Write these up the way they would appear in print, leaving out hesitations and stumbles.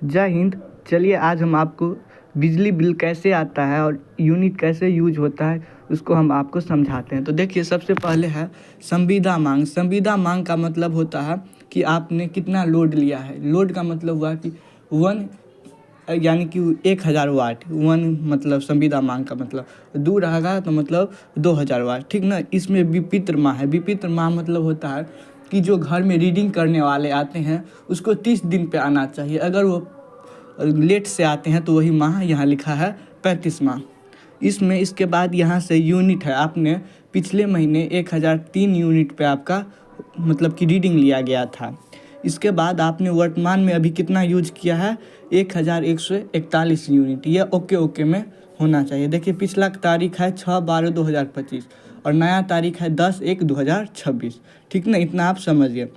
जय हिंद। चलिए आज हम आपको बिजली बिल कैसे आता है और यूनिट कैसे यूज होता है उसको हम आपको समझाते हैं। तो देखिए, सबसे पहले है संविदा मांग। संविदा मांग का मतलब होता है कि आपने कितना लोड लिया है। लोड का मतलब हुआ कि वन यानी कि 1000 वाट। वन मतलब संविदा मांग का मतलब, दो रहेगा तो मतलब 2000 वाट, ठीक ना। इसमें विपित्र माह है। विपित्र माह मतलब होता है कि जो घर में रीडिंग करने वाले आते हैं उसको 30 दिन पे आना चाहिए। अगर वो लेट से आते हैं तो वही माह यहाँ लिखा है 35 माह। इसमें इसके बाद यहाँ से यूनिट है। आपने पिछले महीने 1003 यूनिट पे आपका मतलब कि रीडिंग लिया गया था। इसके बाद आपने वर्तमान में अभी कितना यूज किया है, 1141 यूनिट। यह ओके में होना चाहिए। देखिए, पिछला तारीख है 6/12/2025 और नया तारीख है 10/1/2026, ठीक ना। इतना आप समझिए।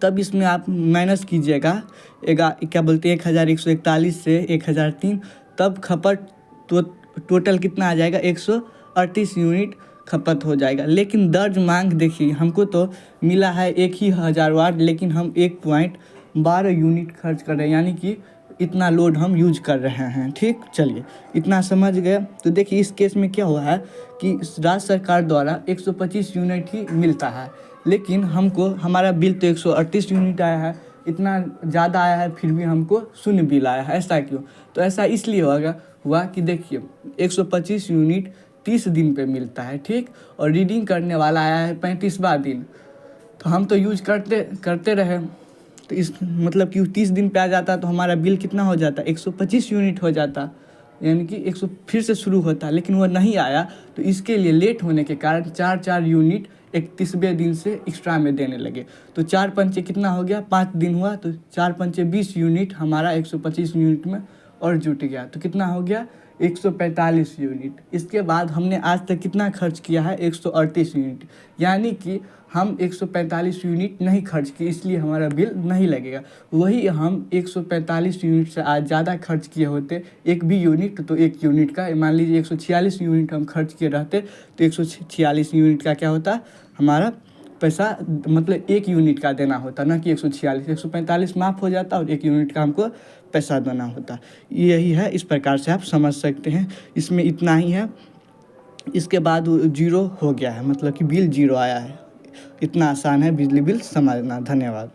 तब इसमें आप माइनस कीजिएगा क्या बोलते हैं 1141 से 1003, तब खपत तो टोटल कितना आ जाएगा, 138 यूनिट खपत हो जाएगा। लेकिन दर्ज मांग देखिए, हमको तो मिला है 1000 वाट, लेकिन हम 1.12 यूनिट खर्च कर रहे हैं, यानी कि इतना लोड हम यूज कर रहे हैं। ठीक, चलिए इतना समझ गए। तो देखिए, इस केस में क्या हुआ है कि राज्य सरकार द्वारा 125 यूनिट ही मिलता है, लेकिन हमको हमारा बिल तो 138 यूनिट आया है। इतना ज़्यादा आया है फिर भी हमको शून्य बिल आया है। ऐसा क्यों? तो ऐसा इसलिए हुआ कि देखिए, 125 यूनिट 30 दिन पे मिलता है, ठीक, और रीडिंग करने वाला आया है 35वां दिन। तो हम तो यूज करते रहे, तो इस मतलब कि 30 दिन पे आ जाता तो हमारा बिल कितना हो जाता, 125 यूनिट हो जाता, यानी कि 100 फिर से शुरू होता। लेकिन वो नहीं आया, तो इसके लिए लेट होने के कारण 4 यूनिट 31वें दिन से एक्स्ट्रा में देने लगे। तो 4 पंचे कितना हो गया, 5 दिन हुआ, तो 4 पंचे 20 यूनिट हमारा 125 यूनिट में और जुट गया। तो कितना हो गया, 145 यूनिट। इसके बाद हमने आज तक कितना खर्च किया है, 138 यूनिट, यानी कि हम 145 यूनिट नहीं खर्च किए, इसलिए हमारा बिल नहीं लगेगा। वही हम 145 यूनिट से आज ज़्यादा खर्च किए होते एक भी यूनिट, तो एक यूनिट का मान लीजिए 146 यूनिट हम खर्च किए रहते, तो 146 यूनिट का क्या होता, हमारा पैसा मतलब एक यूनिट का देना होता, ना कि 146। 145 माफ़ हो जाता और एक यूनिट का हमको पैसा देना होता। यही है, इस प्रकार से आप समझ सकते हैं। इसमें इतना ही है। इसके बाद जीरो हो गया है, मतलब कि बिल जीरो आया है। इतना आसान है बिजली बिल समझना। धन्यवाद।